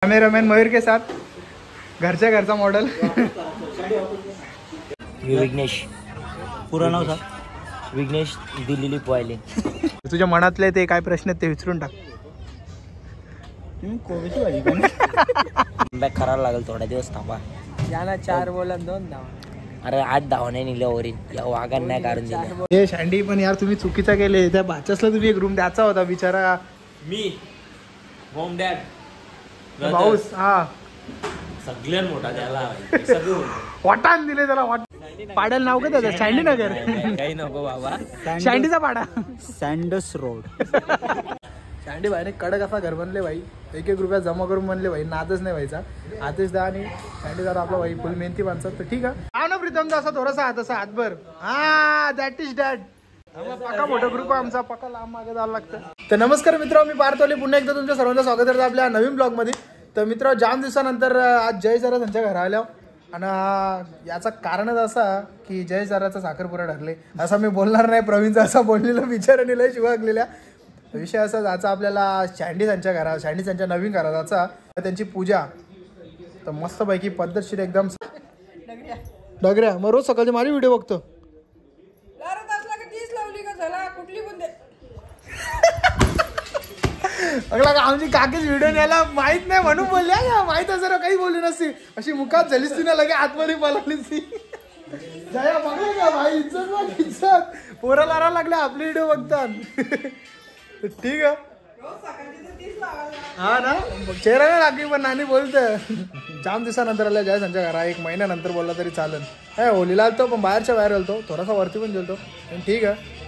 Cameraman Mayur के साथ घरचा model Vighnesh, पूर्ण नाव सांग. विघ्नेश दिल्ली पोहायले. तुझ्या मनातले ते काय प्रश्न ते विचारून टाक. कोबीची भाजी बॅक करावं लागेल थोडा दिवस थांबा. याला 4 बॉल 2 धावा. अरे 8 धावा नाही निघल्या वरील या वाघांना नाही काढून दिल्या. हे शँडी पण यार तुम्ही चुकीचा केले. त्या बाच्यासला तुम्ही एक रूम द्यायचा होता बिचारा. मी होम डॅड पाऊस हा सगळ्यात मोठा त्याला वाटाण दिले त्याला. पाड्याला नाव काय त्याचं? शँडी नगर. काही नको बाबा. शँडीचा पाडा सँडस रोड. शँडी भाईने कडक असा घर बनले भाई. 1-1 रुपया जमा करून बनले भाई. नादच नाही व्हायचा. आदेश दा आणि शँडी दादा आपला भाई फुल मेहनती माणसात. तर ठीक आहे हा ना प्रीतम असा थोडासा हात असा हातभर. हा दॅट इज डॅड. पक्का मोठा ग्रुप आहे आमचा. पक्का लांब मागे जावं लागतं. तर नमस्कार मित्र, मी पार्थोले पुन्हा एकदा तुमच्या सर्वांचं स्वागत करतो आपल्या नवीन ब्लॉग मध्ये. तर मित्र जाम दिवसानंतर आज जय जरा त्यांच्या घरा आल्या आणि याचं कारणच असा की जय जराचा साखरपुडा ठरले. असं मी बोलणार नाही. प्रवीणचा असा बोललेलं विचाराने लय शिवागलेल्या. विषय असा जायचा आपल्याला शँडी त्यांच्या नवीन घराचा त्यांची पूजा. तर मस्तपैकी पद्धतशीर एकदम डगऱ्या. मग रोज सकाळची माझी व्हिडिओ बघतो. अगला आमची काकीच व्हिडिओ न्यायला माहित नाही म्हणून बोलल्या. माहित असं काही बोलली नसती. अशी मुखात झालीस ती ना लगे आतमध्ये पळालीस ती. जया बघलं का भाई? इज्जत पोरा लारा लागल्या आपली व्हिडिओ बघतात. ठीक आहे हा ना. चेहरा नाही लागली पण नानी बोलतं. जाम दिवसानंतर आल्या जय त्यांच्या घरा. 1 महिन्यानंतर बोलला तरी चालेल. होलीला आलतो पण बाहेरच्या बाहेर आलतो. थोडासा वरती पण गेलतो पण ठीक आहे.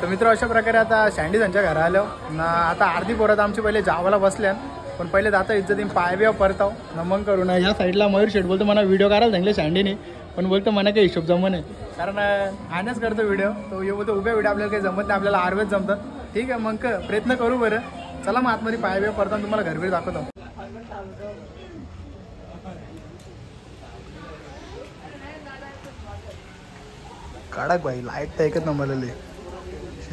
तर मित्र अशा प्रकारे आता शँडी त्यांच्या घरा आलो ना. आता अर्धी पोरं आमची पहिले जावाला बसल्या पण पहिले जाता इज्जतीन पाय बिया परताव नमन करू ना. या साईडला मयूर शेठ बोलतो मला व्हिडिओ करायला सांगले शँडीने पण बोलतो मला काही हिशोब जमत नाही कारण आणाच करतो व्हिडिओ. तो ये बोलतो उभ्या व्हिडिओ आपल्याला काही जमत नाही. आपल्याला आरवेच जमतं. ठीक आहे मग प्रयत्न करू बरं. चला मग आतमध्ये पाय बिया परताव तुम्हाला घरबीर दाखवतो. कडक भाई लाईट तर एकच नंबरला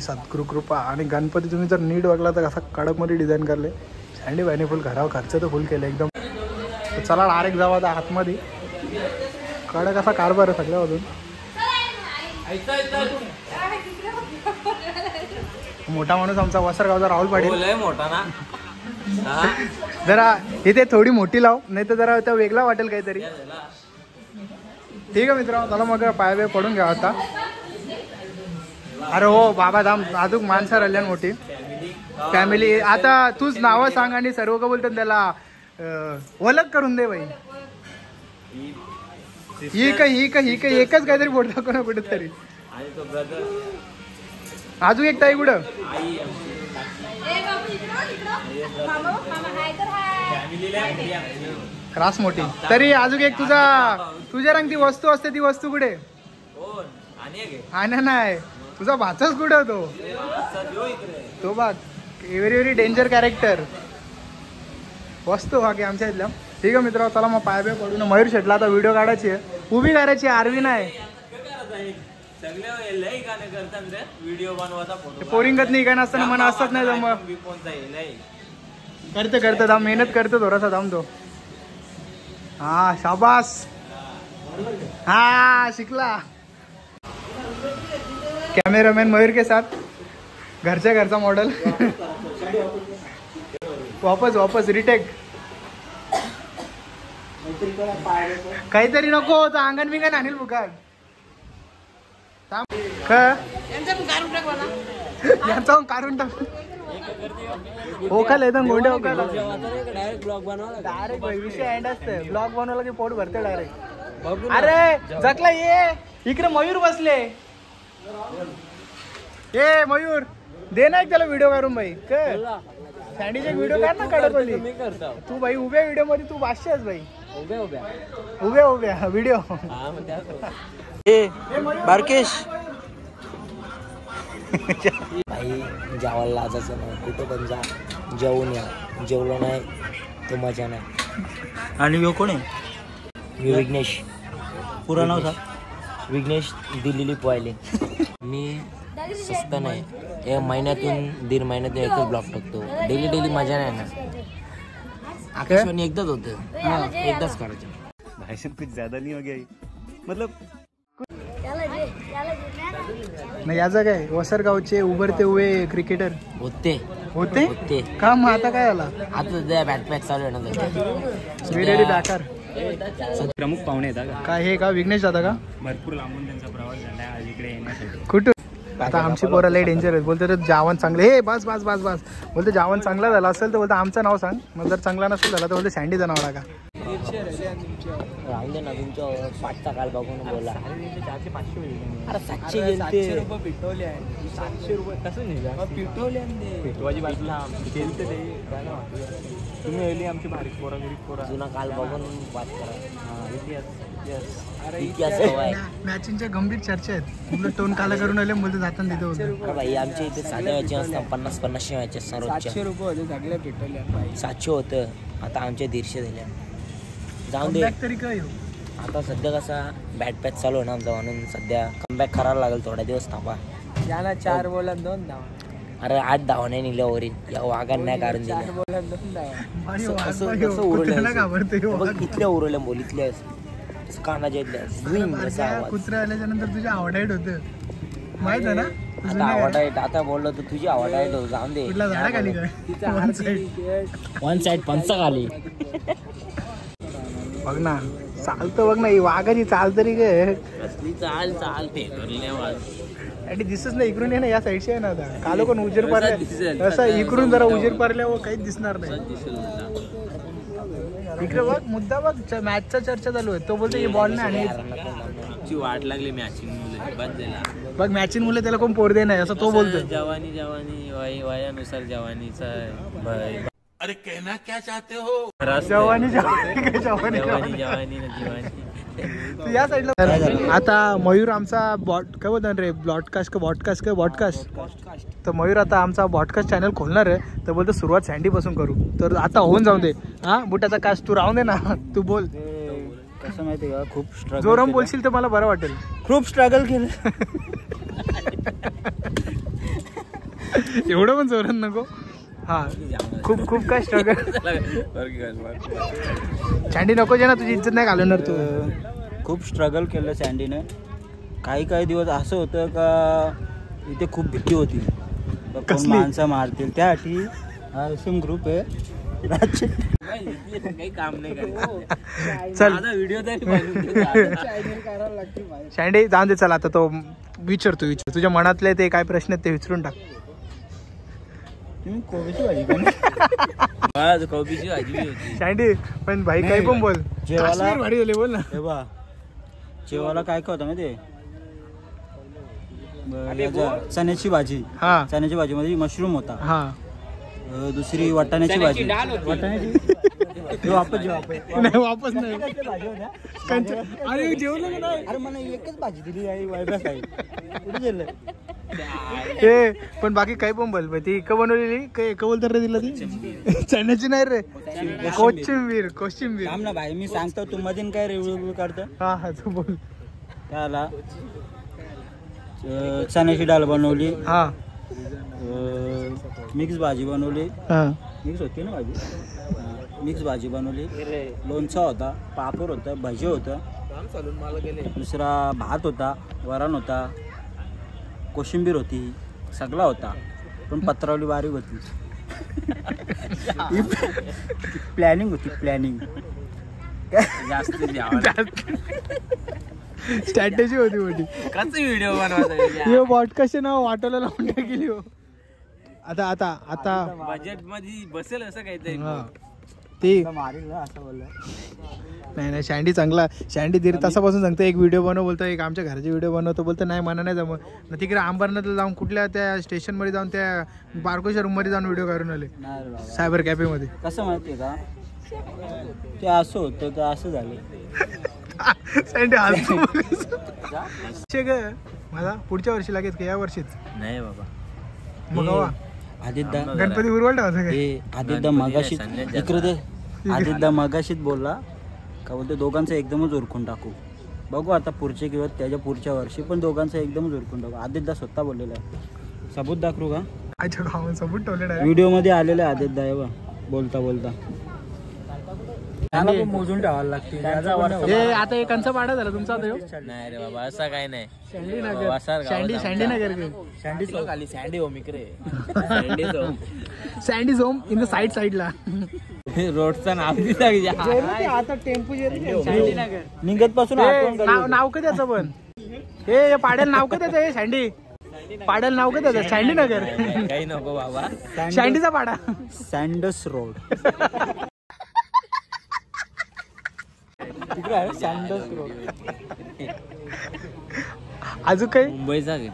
सद्गुरु कृपा. आणि गणपती तुम्ही जर नीट बघला तर असा कडकमध्ये डिझाईन करले. शँडी भाईने फुल घरावर खर्च तर फुल केलं एकदम. तर चला डायरेक्ट जाऊ आता आतमध्ये. कडक असा कारभार आहे सगळ्यामधून. मोठा माणूस आमचा वसरगावचा राहुल पाटील मोठा ना. जरा इथे थोडी मोठी लाव नाही तर जरा त्या वेगळा वाटेल काहीतरी. ठीक आहे मित्रांनो चला मग पाय बिय पडून घ्या आता. अरे हो बाबा धाम अजून माणसं राहिल्या मोठी फॅमिली. आता तूच नावं सांग आणि सर्व का बोलतात त्याला ओळख करून दे बाई. ही काही एकच काहीतरी बोट दाखव ना कुठेतरी. अजून एक ताई कुठं क्रास मोठी तरी अजून एक तुझ्या रंग ती वस्तू असते. ती वस्तू कुठे? आणि नाही तुझा भाचाच कुठं तो बघ. व्हेरी डेंजर कॅरेक्टर वस्तू बाकी आमच्या इथल्या. ठीक आहे मित्र चला मग पाय बिय पडून मयूर शेटला आता व्हिडिओ काढायची आहे. उभी करायची आरवी नाही. पोरिंगत नाही काय नसताना मन असतात नाही मग करते दाम मेहनत करतो थोडासा दाम तो. हा शाबास. हा शिकला. कैमरामैन मयूर के साथ घरचा मॉडल. वापस रिटेक. काहीतरी नको तर अंगण बिंगण आणील बुकार. यांचा काढून टाक. हो का लेदन गोंडे हो का डायरेक्ट विषय एंड असते. ब्लॉग बनवला की पोट भरते डायरेक्ट. अरे जकला ये इकडे मयूर बसले. ए मयूर दे ना एक त्याला व्हिडिओ काढून भाई. शँडीचे व्हिडिओ काढ ना कडकली. तू भाई उभ्या व्हिडिओ मध्ये तू भाष्यच भाई. उभ्या व्हिडिओ. बारकेश भाई जावाला लाजायचं नाही. कुठं पण जा जेवून या. जेवलं नाही तर मजा नाही. आणि यो कोण आहे? विघ्नेश, पूर्ण नाव सांग. विघ्नेश दिल्ली पोहायले. मी स्वस्त नाही. महिन्यातून 1.5 महिन्यातून एकच ब्लॉग टाकतो. डेली मजा नाही ना. आकाशवाणी एकदाच होतं, एकदाच करायचं. भाषण कुछ ज्यादा नहीं हो गया मतलब नाही याचं काय वसरगावचे उभरते हुए क्रिकेटर होते होते का मग आता काय झाला आता बॅट पॅक चालू आहे ना त्याचं. वेळेडी बॅकर प्रमुख पाहुणे येतात का काय हे का विघ्नेश दादा का भरपूर लांबून त्यांचा प्रवास झाला आज इकडे येण्यासाठी. कुठं आता आमची पोरं लय डेंजर आहेत. बोलते तर जेवण चांगलं हे बस बस बस बस बोलते जेवण चांगलं झालं असेल तर बोलतं आमचं नाव सांग, मग जर चांगला नसेल झाला तर बोलते सँडीचं नाव टाका. राहून दे ना तुमच्या पाचचा काल बघून बोला. 400-500 अरे 700 गेलते. रुपये पिटवले आहे. 700 रुपये कसं नाही पिटवले पिटवाची बाजूला गेल तर ते काय ना तुम्ही आली आमची बारीक पोरा गरीब पोरा जुना काल बघून बात करा. इतिहास इतिहास हवाय. मॅचिंगच्या गंभीर चर्चा आहेत. मुलं टोन काला करून आले बोलते जाताना तिथे होतं. अरे भाई आमच्या इथे साध्या मॅच असतात 50-50 मॅच असतात रोजच्या. 700 रुपये होते सगळे पिटवले 700 होतं, आता आमच्या 150 झाल्या. जाऊन दे. Comeback तरी काय हो? आता सध्या कसा बॅट पॅच चालू आहे ना आमचा, म्हणून सध्या कमबॅक करायला लागेल. थोड्या दिवस थांबा. याला 4 बॉल 2 धावा. अरे 8 धावण्या निघल्या वरील या वाघांना नाही काढून 4 दिल्या. बॉल 2 धावा. भाई वाघ असं भाई हो. कसं उरलं कुत्र्याला घाबरते हो. बघ इथल्या उरवल्या बोल इथल्या कानाच्या इथल्या झुईंग असा आवाज. कुत्रा आल्याच्या नंतर तुझ्या आवडाईट होतं माहित आहे ना. आता आवडायट आता बोललो तर तुझी आवडायट हो. जाऊन दे. कुठला झाडा खाली काय One side. वन साइड पंचा खाली. बघ ना चालतं बघ ना ही वाघाची चाल तरी काय कसली चाल चाल फेकरले आणि दिसत नाही. इकडून ये ना या साईडशी आहे ना आता कालो कोण उजेड दिसेल. पारल्या असं इकडून जरा उजेड पारल्यावर काहीच दिसणार नाही. इकडे बघ मुद्दा बघ मॅचचा चर्चा चालू आहे. तो बोलतो हे बॉल नाही आणि ची वाट लागली मॅचिंग बंद झाला. बघ मॅचिंग मुलं त्याला कोण पोर दे नाही असं तो बोलतो. जवानी जवानी वयानुसार जवानीचा अरे कहना क्या चाहते हो. जवानी जवानी जवानी जवानी जवानी ना जीवानी. तू या साईडला. आता मयूर आमचा काय बोलतात रे बॉडकास्ट तर मयूर आता आमचा बॉडकास्ट चॅनल खोलणार आहे. तर बोलतो सुरुवात सँडी पासून करू. तर आता होऊन जाऊ दे. हा बुटाचा कास्ट तू राहून दे ना. तू बोल. कसं माहिती का खूप स्ट्रगल जोराम बोलशील तर मला बरं वाटेल. खूप स्ट्रगल केलं. एवढं पण जोरात नको. हा खूप खूप काय स्ट्रगल. सँडी नको जे ना तुझी इज्जत नाही घालवणार तू. खूप स्ट्रगल केलं सँडीने. काही दिवस असं होतं का इथे खूप भीती होती कोण कसली? माणसं मारतील. त्यासाठी हा एसएम ग्रुप आहे. काही काम नाही करायचं. चल माझा व्हिडिओ तरी सँडी जाऊन दे. चल आता तो विचार तुझ्या मनातले ते काय प्रश्न आहेत ते विचारून टाक. तुम्ही कोबीची भाजी का कोबीची भाजी होती. सँडी पण भाई काही पण बोल. जेवायला काश्मीर भारी झाली बोल ना. हे बा जेवायला काय होतं माहिती चण्याची भाजी. हा चण्याची भाजी मध्ये मशरूम होता. हा दुसरी वाटाण्याची भाजी. वाटाण्याची वापस नाही वापस नाही. अरे जेवलं नाही. अरे मला एकच भाजी दिली आई वायब्यास आई कुठे गेलं. हे पण बाकी काही पण बोल. ती इक बनवलेली काय एक बोलतात रे तिला ती चण्याची नाही रे कोशिंबीर. थांब ना भाई मी सांगतो तू मधीन काय रिव्ह्यू करतो. हा हा तू बोल. त्याला चण्याची डाळ बनवली. हा मिक्स भाजी बनवली. हा मिक्स होती ना भाजी. मिक्स भाजी बनवली. लोणचा होता, पापड होतं, भजी होतं, दुसरा भात होता, वरण होता, कोशिंबीर होती, सगळा होता. पण पत्रावली बारीक होती. प्लॅनिंग होती प्लॅनिंग. जास्त स्ट्रॅटेजी होती मोठी. कसं व्हिडिओ बनवायचा. हे पॉडकास्ट नाव वाटोला लावून गेली हो. आता आता आता बजेट मध्ये बसेल असं काहीतरी. हा ते मारील ना असं बोललं. नाही सँडी चांगला. सँडी दीड तासापासून सांगतो एक व्हिडिओ बनव बोलतो. एक आमच्या घरचे व्हिडिओ बनवतो बोलतो. नाही मला नाही जमत. तिकडे अंबरनाथला जाऊन कुठल्या त्या स्टेशनमध्ये जाऊन त्या बारकोच्या रूममध्ये जाऊन व्हिडिओ करून आले नाही रे बाबा. सायबर कॅफेमध्ये. कसं माहितीये का ते असं होतं तर असं झालं. सँडी हसतो मला पुढच्या वर्षी लागेल का या वर्षीच नाही बाबा. मग हवा. आदित्य गणपती उरवल ठेवायचा काय. आदित्य मगाशीत इकडे दे. आदित्य मगाशीत बोलला का बोलते दोघांचं एकदमच उरकून टाकू. बघू आता पुढचे किंवा त्याच्या पुढच्या वर्षी पण दोघांचं एकदमच उरकून टाकू. आदित्य स्वतः बोललेला आहे. सबूत दाखवू का. अच्छा गावात सबूत ठेवले डायरेक्ट. व्हिडिओ मध्ये आलेलं आहे आदित्य आहे बा बोलता बोलता. सँडी मोजून ठेवायला लागते हे आता एकांचा पाडा झाला तुमचा आता ह्यो? नाही रे बाबा असा काय नाही सँडी नगर वासार गावात सँडी सँडी नगर गे सँडी खाली सँडी होम इकडे सँडी होम सँडी झोम इन द साईडला रोडचं नाव दिसतं आता टेम्पो निघत पासून नाव का त्याचं पण हे पाड्याला नाव का त्याचं हे सँडी पाड्याला नाव का त्याचं सँडी नगर काही नको बाबा सँडीचा पाडा सँडस रोड तिकडे आहे सँडस रोड अजून काही मुंबईचा घे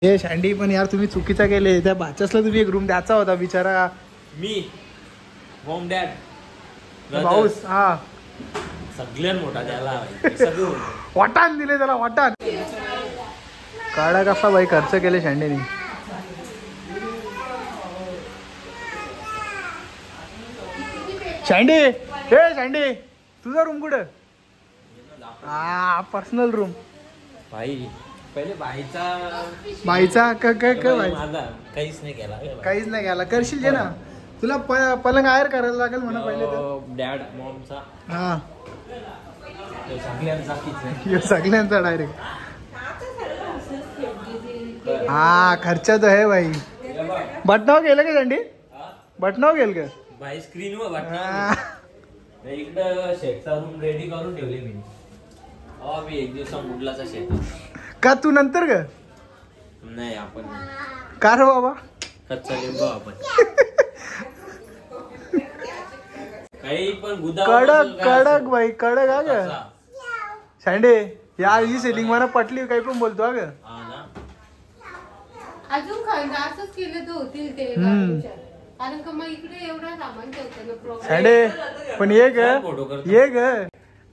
हे सँडी पण यार तुम्ही चुकीचा केले त्या बाच्यासला तुम्ही एक रूम द्यायचा होता बिचारा मी होम डॅड पाऊस हा सगळ्यात मोठा त्याला सगळं वाटाण दिले त्याला वाटाण काढा कसा बाई खर्च केले सँडीने सँडी हे सँडी तुझा रूम कुठं हा पर्सनल रूम भाई पहिले बाईचा बाई माझा काहीच नाही केला काहीच नाही घ्यायला करशील जे ना तुला पलंग आयर करायला लागेल म्हणा पहिले तर डॅड मॉमचा हा सगळ्यांचा ह्यो सगळ्यांचा डायरेक्ट हा खर्च तर आहे भाई बटनाव गेलं का सँडी बटनाव गेल का भाई स्क्रीन वर हा. इकडं शेटचा रूम रेडी करून ठेवले मी मी एक दिवसा मुडलाचा शेट का तू नंतर का नाही आपण का रे बाबा कच्चा लिंबू आपण काही पण गुदा कडक कडक भाई कडक हा ग सँडे या ही सेलिंग मला पटली काही पण बोलतो हा ग अजून खंड असंच केलं तर होतील ते गाडीच्या. कारण का मग इकडे एवढा सामान ठेवतं ना प्रॉब्लेम. सँडे पण ये ग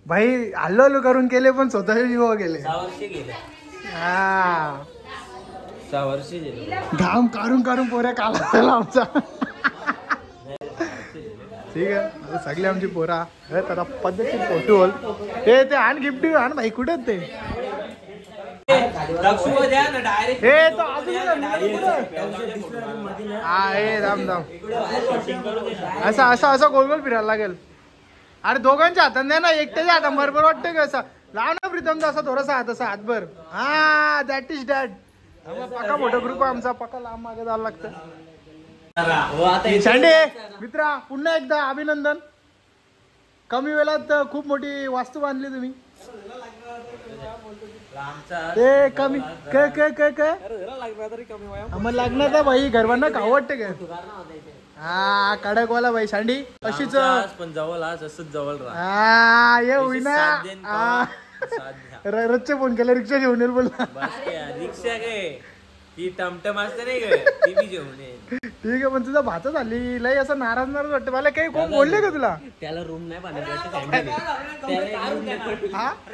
भाई हल्लो करून केले पण स्वतःच्या जीवा गेले 6 वर्षे गेले हा 6 वर्षे गेले घाम काढून पोऱ्या काला आमचा ठीक आहे आता सगळे आमची पोरा त्याला पद्धतशीर फोटो होल ते आण गिफ्ट आण भाई कुठे ते हे तो अजून हा हे धाम असं गोल गोल फिरायला लागेल अरे दोघांच्या हातात नाही ना एकट्याच्या हातात बरोबर वाटतं का असं लाव ना प्रीतमचा असा थोडासा हात असा हातभर हा दॅट इज डॅड पक्का मोठा ग्रुप आहे आमचा पक्का लांब मागे जायला लागतं सँडे मित्रा पुन्हा एकदा अभिनंदन कमी वेळात खूप मोठी वास्तू बांधली तुम्ही ते कमी मग लग्नाचा भाई घरवांना खाऊ वाटतं का हा कडकवाला भाई सँडी अशीच पण जवळ आज असंच जवळ राहा हा ये होईना रच्चे फोन केला रिक्षा घेऊन येईल बोलला रिक्षा काय ती टमटम असते नाही का ती बी घेऊन ये ठीक आहे पण तुझा भाचा झाली लय असं नाराज वाटतं मला काही कोण बोलले का तुला त्याला रूम नाही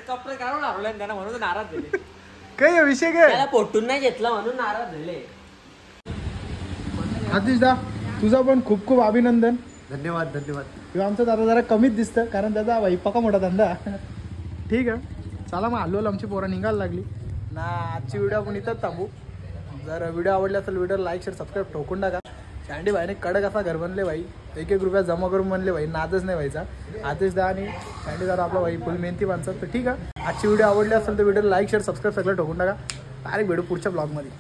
कपडे काढून आवडले त्यांना म्हणून नाराज झाले काही विषय काय पोटून नाही घेतला म्हणून नाराज झाले आतिश दा तुझा पण खूप खूप अभिनंदन धन्यवाद किंवा आमचा दादा जरा कमीच दिसतं कारण त्याचा भाई पका मोठा धंदा ठीक आहे चला मग हल्लो आमची पोरं निघायला लागली ना आजची व्हिडिओ आपण इथंच थांबू जर व्हिडिओ आवडला असेल व्हिडिओ लाईक शेअर सबस्क्राईब ठोकून टाका सँडी भाईने कडक असा घर बनले भाई 1-1 रुपया जमा करून बनले भाई नादच नाही व्हायचा आतिश दा आणि सँडी दादा आपला भाई फुल मेहनती माणसं तर ठीक आहे आजची व्हिडिओ आवडली असेल तर व्हिडिओ लाईक शेअर सबस्क्राईब सगळं ठोकून टाका डायरेक्ट भेटू पुढच्या ब्लॉगमध्ये